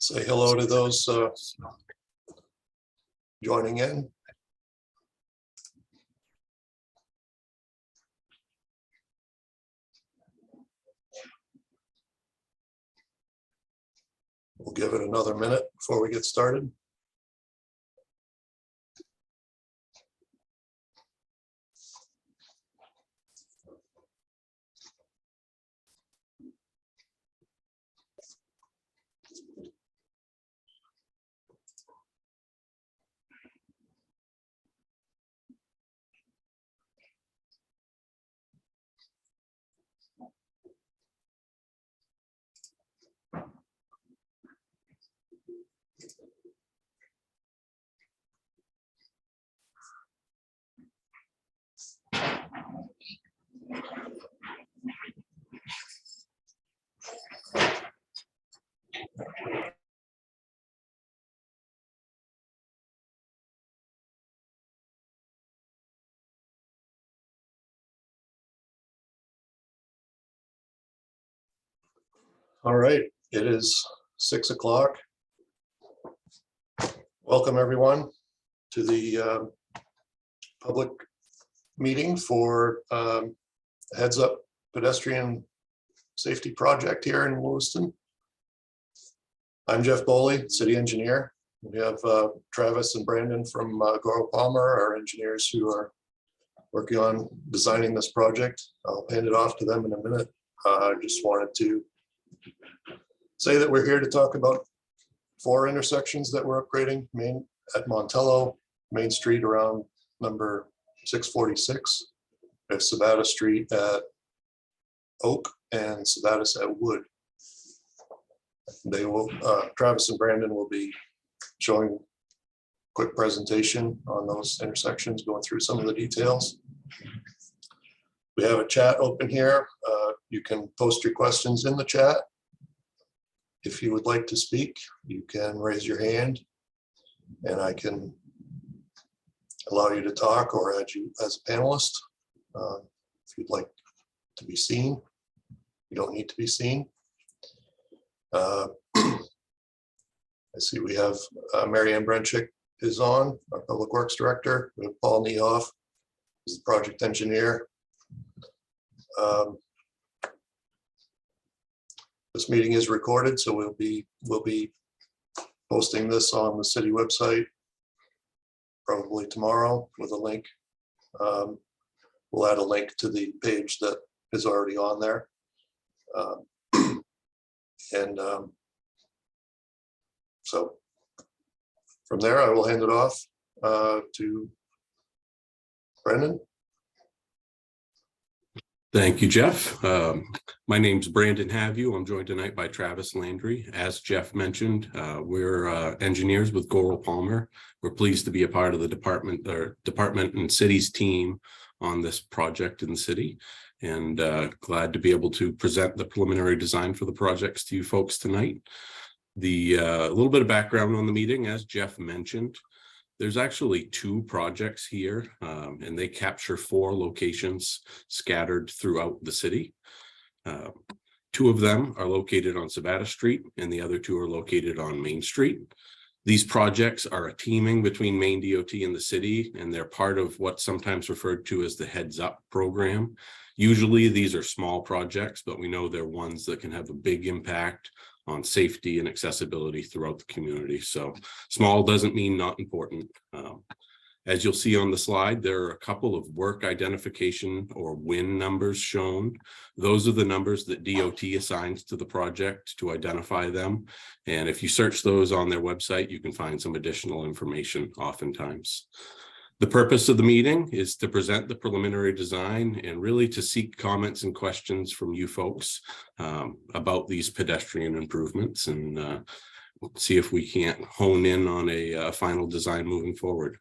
Say hello to those joining in. We'll give it another minute before we get started. All right, it is 6 o'clock. Welcome everyone to the public meeting for Heads Up Pedestrian Safety Project here in Lewiston. I'm Jeff Boley, city engineer. We have Travis and Brandon from Goro Palmer, our engineers who are working on designing this project. I'll hand it off to them in a minute. I just wanted to say that we're here to talk about 4 intersections that we're upgrading at Montello, Main Street around number 646. We have Sabattus Street at Oak and Sabattus at Wood. They will, Travis and Brandon will be showing a quick presentation on those intersections, going through some of the details. We have a chat open here. You can post your questions in the chat. If you would like to speak, you can raise your hand and I can allow you to talk or add you as a panelist. If you'd like to be seen, you don't need to be seen. I see we have Mary Ann Brenchick is on, our Public Works Director. We have Paul Niehoff, who's the project engineer. This meeting is recorded, so we'll be posting this on the city website probably tomorrow with a link. We'll add a link to the page that is already on there. So from there, I will hand it off to Brandon. Thank you, Jeff. My name's Brandon Howe. I'm joined tonight by Travis Landry. As Jeff mentioned, we're engineers with Goro Palmer. We're pleased to be a part of the department and city's team on this project in the city, and glad to be able to present the preliminary design for the projects to you folks tonight. A little bit of background on the meeting, as Jeff mentioned. There's actually 2 projects here, and they capture 4 locations scattered throughout the city. 2 of them are located on Sabattus Street, and the other 2 are located on Main Street. These projects are a teaming between Maine DOT and the city, and they're part of what's sometimes referred to as the Heads Up program. Usually these are small projects, but we know they're ones that can have a big impact on safety and accessibility throughout the community. So small doesn't mean not important. As you'll see on the slide, there are a couple of work identification or WIN numbers shown. Those are the numbers that DOT assigns to the project to identify them. And if you search those on their website, you can find some additional information oftentimes. The purpose of the meeting is to present the preliminary design and really to seek comments and questions from you folks about these pedestrian improvements, and see if we can't hone in on a final design moving forward.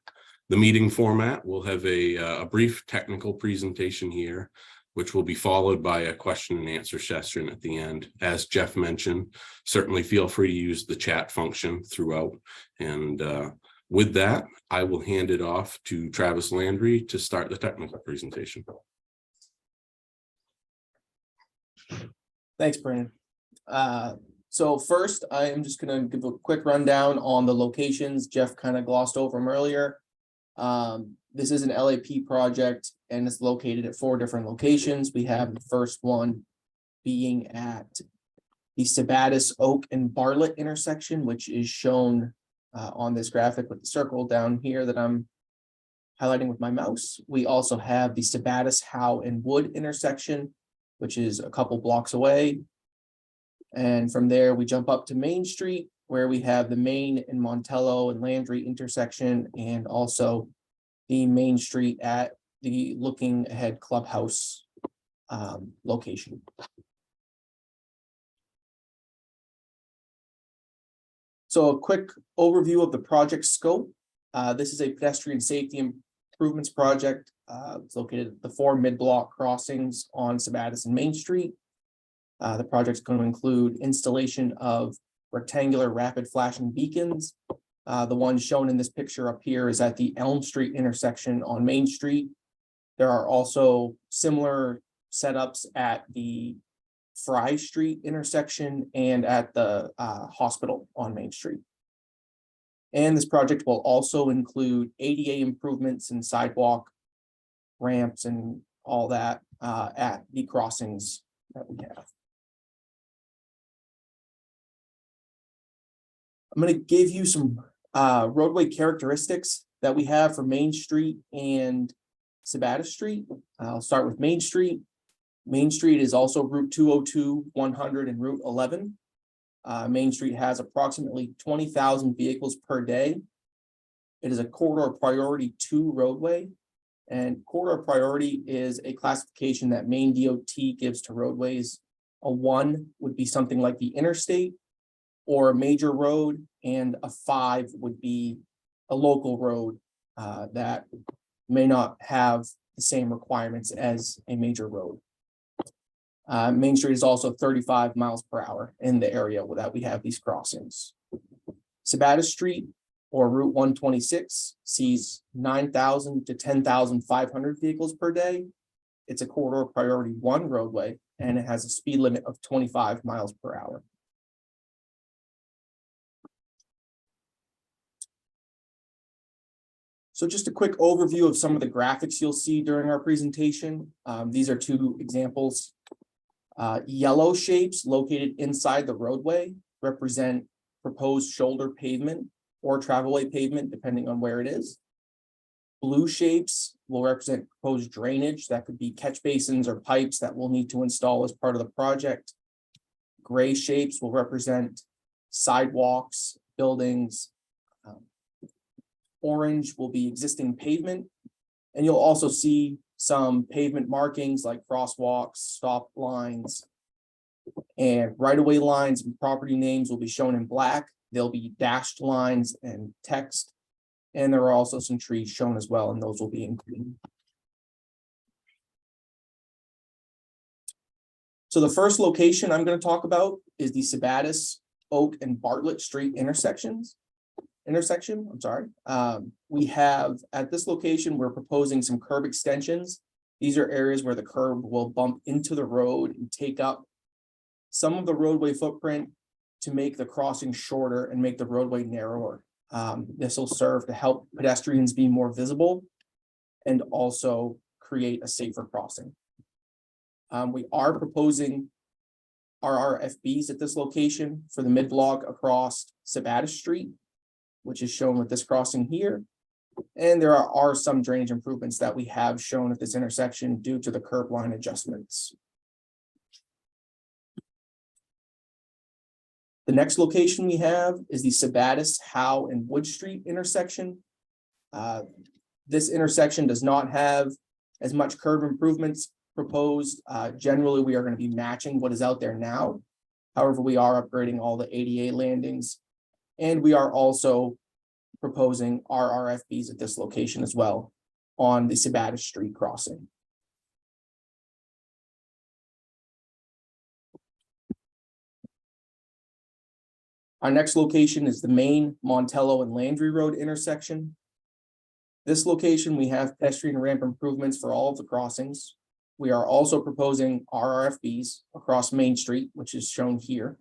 The meeting format will have a brief technical presentation here, which will be followed by a question and answer session at the end. As Jeff mentioned, certainly feel free to use the chat function throughout. And with that, I will hand it off to Travis Landry to start the technical presentation. Thanks, Brandon. So first, I am just going to give a quick rundown on the locations. Jeff kind of glossed over them earlier. This is an LAP project, and it's located at 4 different locations. We have the first one being at the Sabattus, Oak, and Bartlett intersection, which is shown on this graphic with the circle down here that I'm highlighting with my mouse. We also have the Sabattus, Howe, and Wood intersection, which is a couple blocks away. And from there, we jump up to Main Street, where we have the Main and Montello and Landry intersection, and also the Main Street at the Looking Ahead Clubhouse location. So a quick overview of the project scope. This is a pedestrian safety improvements project. It's located at the 4 mid-block crossings on Sabattus and Main Street. The project's going to include installation of rectangular rapid flashing beacons. The one shown in this picture up here is at the Elm Street intersection on Main Street. There are also similar setups at the Fry Street intersection and at the hospital on Main Street. And this project will also include ADA improvements and sidewalk ramps and all that at the crossings that we have. I'm going to give you some roadway characteristics that we have for Main Street and Sabattus Street. I'll start with Main Street. Main Street is also Route 202, 100, and Route 11. Main Street has approximately 20,000 vehicles per day. It is a corridor priority 2 roadway, and corridor priority is a classification that Maine DOT gives to roadways. A 1 would be something like the interstate or a major road, and a 5 would be a local road that may not have the same requirements as a major road. Main Street is also 35 miles per hour in the area that we have these crossings. Sabattus Street or Route 126 sees 9,000 to 10,500 vehicles per day. It's a corridor priority 1 roadway, and it has a speed limit of 25 miles per hour. So just a quick overview of some of the graphics you'll see during our presentation. These are 2 examples. Yellow shapes located inside the roadway represent proposed shoulder pavement or travelway pavement, depending on where it is. Blue shapes will represent proposed drainage. That could be catch basins or pipes that we'll need to install as part of the project. Gray shapes will represent sidewalks, buildings. Orange will be existing pavement. And you'll also see some pavement markings like crosswalks, stop lines, and right-of-way lines and property names will be shown in black. There'll be dashed lines and text. And there are also some trees shown as well, and those will be in green. So the first location I'm going to talk about is the Sabattus, Oak, and Bartlett Street intersection. We have at this location, we're proposing some curb extensions. These are areas where the curb will bump into the road and take up some of the roadway footprint to make the crossing shorter and make the roadway narrower. This will serve to help pedestrians be more visible and also create a safer crossing. We are proposing RRFBs at this location for the mid-block across Sabattus Street, which is shown with this crossing here. And there are some drainage improvements that we have shown at this intersection due to the curb line adjustments. The next location we have is the Sabattus, Howe, and Wood Street intersection. This intersection does not have as much curb improvements proposed. Generally, we are going to be matching what is out there now. However, we are upgrading all the ADA landings, and we are also proposing RRFBs at this location as well on the Sabattus Street crossing. Our next location is the main Montello and Landry Road intersection. This location, we have pedestrian ramp improvements for all of the crossings. We are also proposing RRFBs across Main Street, which is shown here.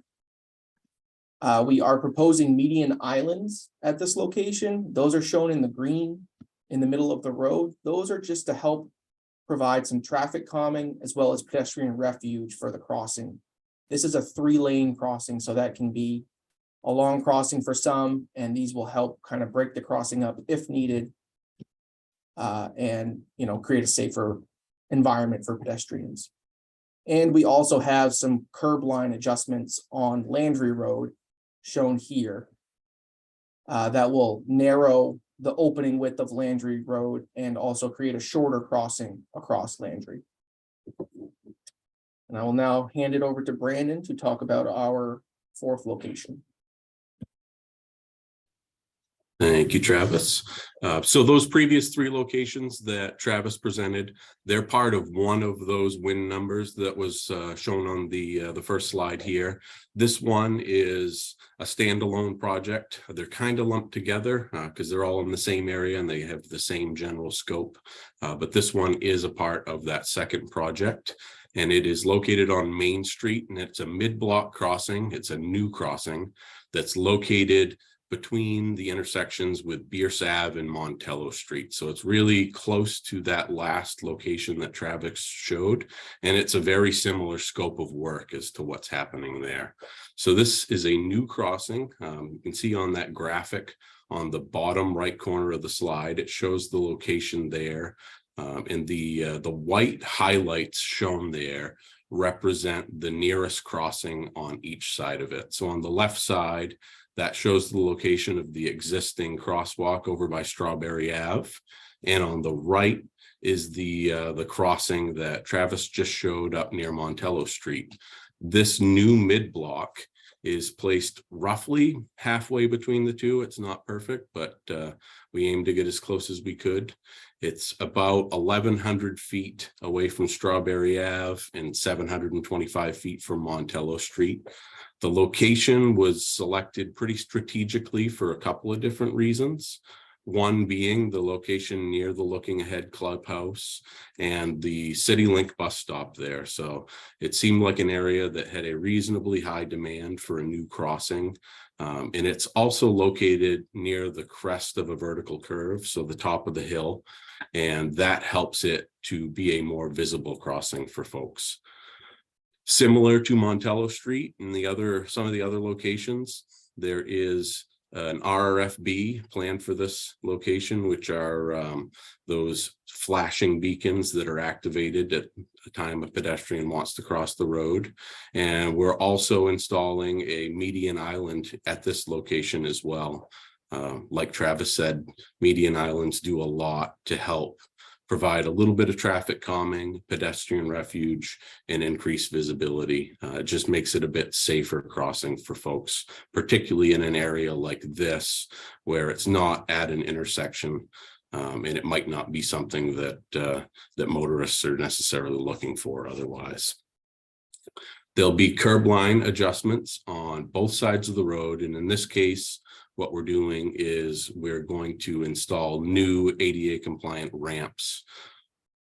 We are proposing median islands at this location. Those are shown in the green in the middle of the road. Those are just to help provide some traffic calming as well as pedestrian refuge for the crossing. This is a 3-lane crossing, so that can be a long crossing for some, and these will help kind of break the crossing up if needed, and create a safer environment for pedestrians. And we also have some curb line adjustments on Landry Road shown here that will narrow the opening width of Landry Road and also create a shorter crossing across Landry. And I will now hand it over to Brandon to talk about our 4th location. Thank you, Travis. So those previous 3 locations that Travis presented, they're part of one of those win numbers that was shown on the first slide here. This one is a standalone project. They're kind of lumped together because they're all in the same area and they have the same general scope. But this one is a part of that second project. And it is located on Main Street, and it's a mid-block crossing. It's a new crossing that's located between the intersections with Bierce Ave and Montello Street. So it's really close to that last location that Travis showed. And it's a very similar scope of work as to what's happening there. So this is a new crossing. You can see on that graphic on the bottom right corner of the slide, it shows the location there. And the white highlights shown there represent the nearest crossing on each side of it. So on the left side, that shows the location of the existing crosswalk over by Strawberry Ave. And on the right is the crossing that Travis just showed up near Montello Street. This new mid-block is placed roughly halfway between the two. It's not perfect, but we aim to get as close as we could. It's about 1,100 feet away from Strawberry Ave and 725 feet from Montello Street. The location was selected pretty strategically for a couple of different reasons. One being the location near the Looking Ahead Clubhouse and the CityLink bus stop there. So it seemed like an area that had a reasonably high demand for a new crossing. And it's also located near the crest of a vertical curve, so the top of the hill, and that helps it to be a more visible crossing for folks. Similar to Montello Street and some of the other locations, there is an RRFB planned for this location, which are those flashing beacons that are activated at the time a pedestrian wants to cross the road. And we're also installing a median island at this location as well. Like Travis said, median islands do a lot to help provide a little bit of traffic calming, pedestrian refuge, and increased visibility. It just makes it a bit safer crossing for folks, particularly in an area like this, where it's not at an intersection, and it might not be something that that motorists are necessarily looking for otherwise. There'll be curb line adjustments on both sides of the road, and in this case, what we're doing is we're going to install new ADA compliant ramps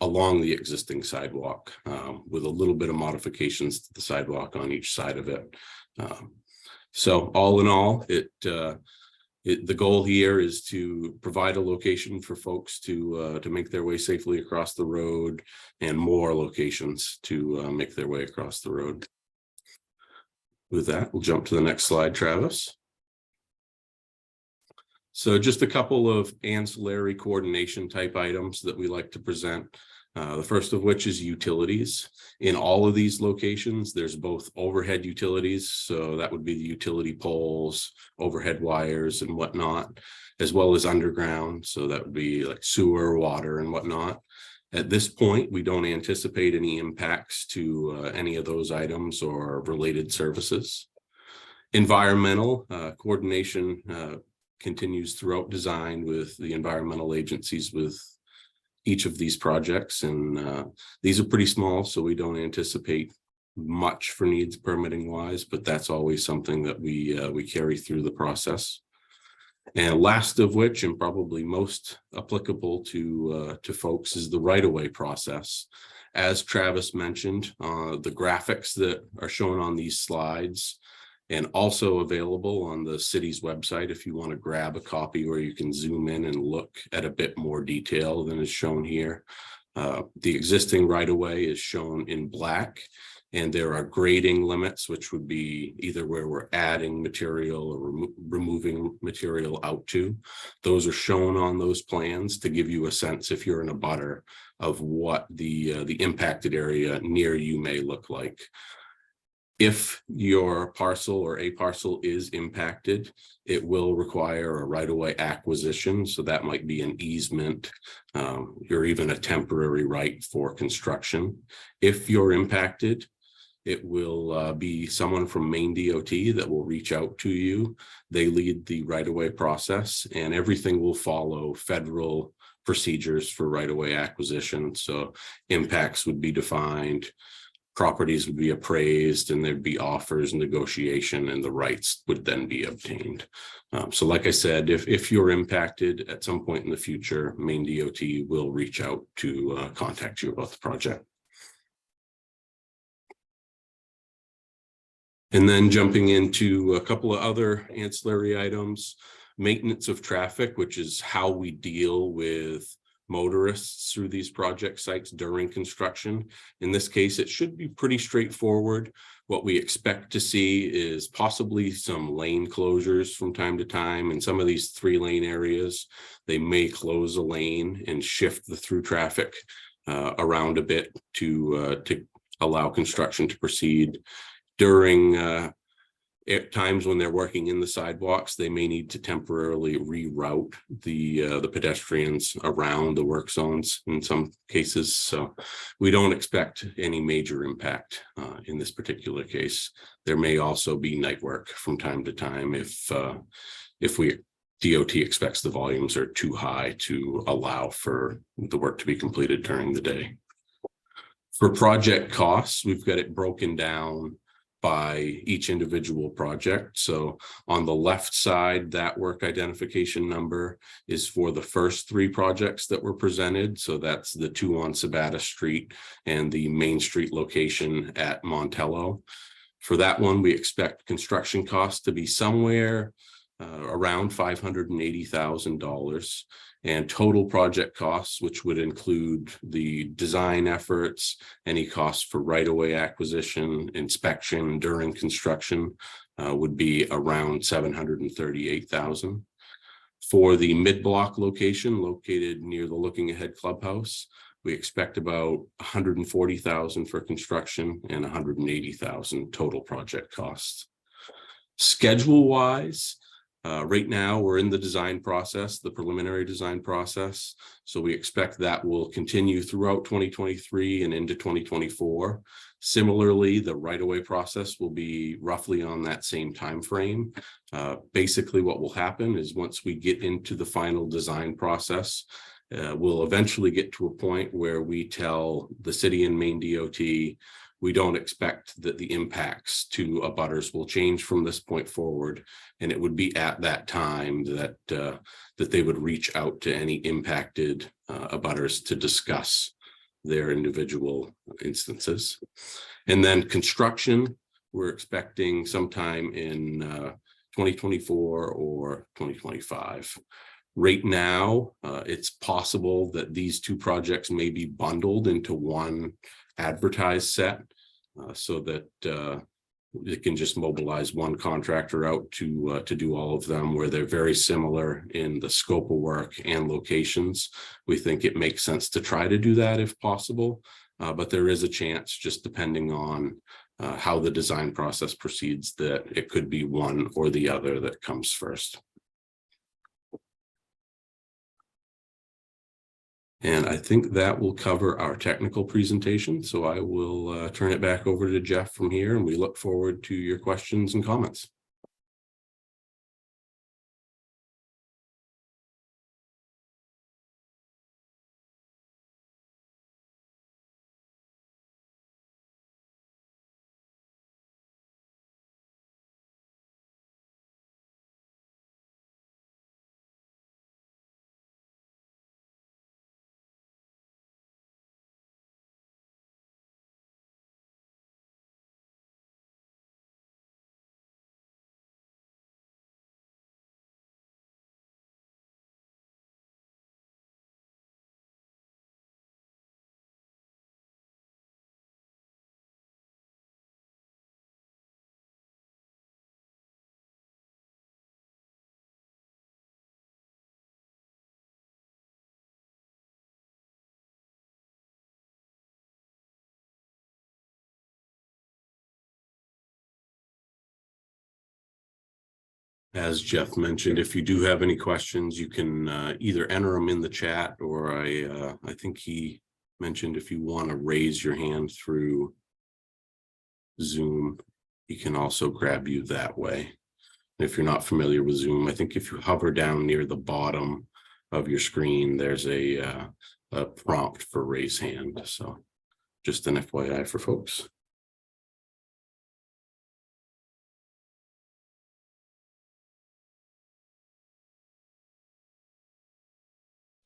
along the existing sidewalk with a little bit of modifications to the sidewalk on each side of it. So all in all, the goal here is to provide a location for folks to make their way safely across the road, and more locations to make their way across the road. With that, we'll jump to the next slide, Travis. So just a couple of ancillary coordination type items that we like to present. The first of which is utilities. In all of these locations, there's both overhead utilities, so that would be the utility poles, overhead wires and whatnot, as well as underground, so that would be like sewer, water and whatnot. At this point, we don't anticipate any impacts to any of those items or related services. Environmental coordination continues throughout design with the environmental agencies with each of these projects, and these are pretty small, so we don't anticipate much for needs permitting wise, but that's always something that we carry through the process. And last of which, and probably most applicable to folks, is the right-of-way process. As Travis mentioned, the graphics that are shown on these slides and also available on the city's website if you want to grab a copy where you can zoom in and look at a bit more detail than is shown here. The existing right-of-way is shown in black, and there are grading limits, which would be either where we're adding material or removing material out to. Those are shown on those plans to give you a sense, if you're in a butter, of what the impacted area near you may look like. If your parcel or a parcel is impacted, it will require a right-of-way acquisition. So that might be an easement or even a temporary right for construction. If you're impacted, it will be someone from Maine DOT that will reach out to you. They lead the right-of-way process, and everything will follow federal procedures for right-of-way acquisition. So impacts would be defined, properties would be appraised, and there'd be offers, negotiation, and the rights would then be obtained. So like I said, if you're impacted at some point in the future, Maine DOT will reach out to contact you about the project. And then jumping into a couple of other ancillary items, maintenance of traffic, which is how we deal with motorists through these project sites during construction. In this case, it should be pretty straightforward. What we expect to see is possibly some lane closures from time to time. In some of these 3-lane areas, they may close a lane and shift the through traffic around a bit to allow construction to proceed. During at times when they're working in the sidewalks, they may need to temporarily reroute the pedestrians around the work zones in some cases. So we don't expect any major impact in this particular case. There may also be night work from time to time if DOT expects the volumes are too high to allow for the work to be completed during the day. For project costs, we've got it broken down by each individual project. So on the left side, that work identification number is for the first 3 projects that were presented. So that's the 2 on Sabattus Street and the Main Street location at Montello. For that one, we expect construction costs to be somewhere around $580,000, and total project costs, which would include the design efforts, any costs for right-of-way acquisition, inspection during construction, would be around $738,000. For the Midblock location located near the Looking Ahead Clubhouse, we expect about $140,000 for construction and $180,000 total project costs. Schedule-wise, right now, we're in the design process, the preliminary design process. So we expect that will continue throughout 2023 and into 2024. Similarly, the right-of-way process will be roughly on that same time frame. Basically, what will happen is once we get into the final design process, we'll eventually get to a point where we tell the city and Maine DOT, we don't expect that the impacts to abutters will change from this point forward. And it would be at that time that they would reach out to any impacted abutters to discuss their individual instances. And then construction, we're expecting sometime in 2024 or 2025. Right now, it's possible that these 2 projects may be bundled into one advertised set so that it can just mobilize one contractor out to do all of them, where they're very similar in the scope of work and locations. We think it makes sense to try to do that if possible, but there is a chance, just depending on how the design process proceeds, that it could be one or the other that comes first. And I think that will cover our technical presentation. So I will turn it back over to Jeff from here, and we look forward to your questions and comments. As Jeff mentioned, if you do have any questions, you can either enter them in the chat, or I think he mentioned if you want to raise your hand through Zoom, he can also grab you that way. If you're not familiar with Zoom, I think if you hover down near the bottom of your screen, there's a prompt for raise hand. So just an FYI for folks.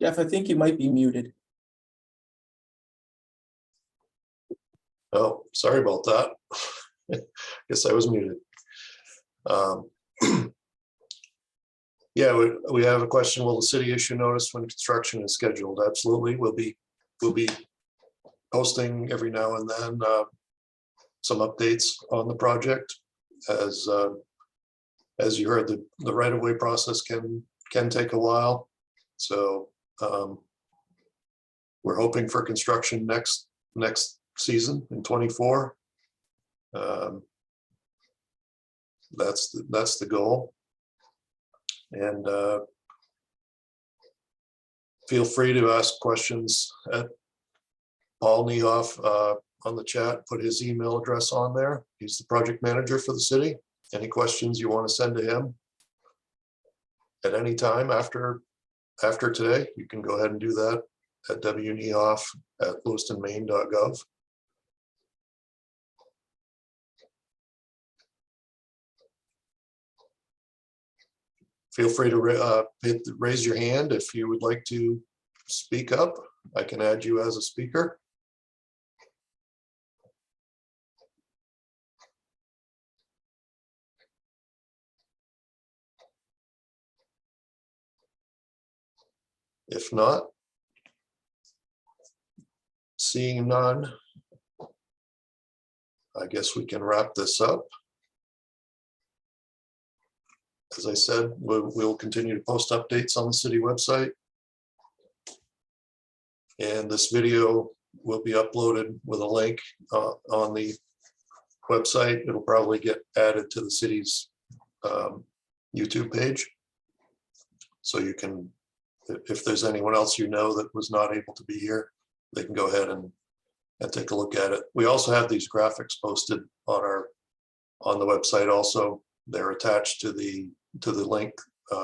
Jeff, I think you might be muted. Oh, sorry about that. Guess I was muted. Yeah, we have a question. Will the city issue notice when construction is scheduled? Absolutely. We'll be posting every now and then some updates on the project. As you heard, the right-of-way process can take a while. So we're hoping for construction next season in 24. That's the goal. And feel free to ask questions at Paul Niehoff on the chat. Put his email address on there. He's the project manager for the city. Any questions you want to send to him at any time after today, you can go ahead and do that at wniehoff@lewistonmaine.gov. Feel free to raise your hand if you would like to speak up. I can add you as a speaker. If not, seeing none, I guess we can wrap this up. As I said, we'll continue to post updates on the city website. And this video will be uploaded with a link on the website. It'll probably get added to the city's YouTube page. So you can, if there's anyone else you know that was not able to be here, they can go ahead and take a look at it. We also have these graphics posted on the website also. They're attached to the link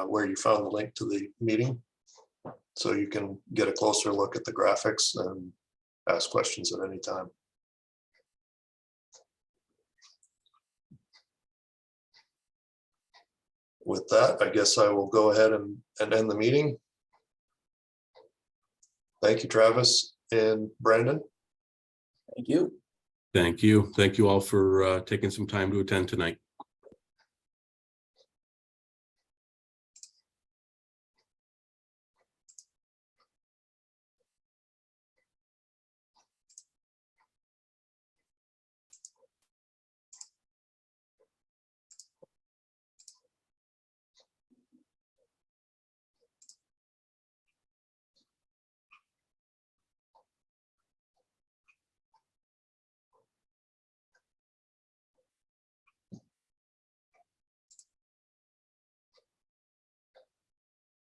where you found the link to the meeting. So you can get a closer look at the graphics and ask questions at any time. With that, I guess I will go ahead and end the meeting. Thank you, Travis and Brandon. Thank you. Thank you. Thank you all for taking some time to attend tonight.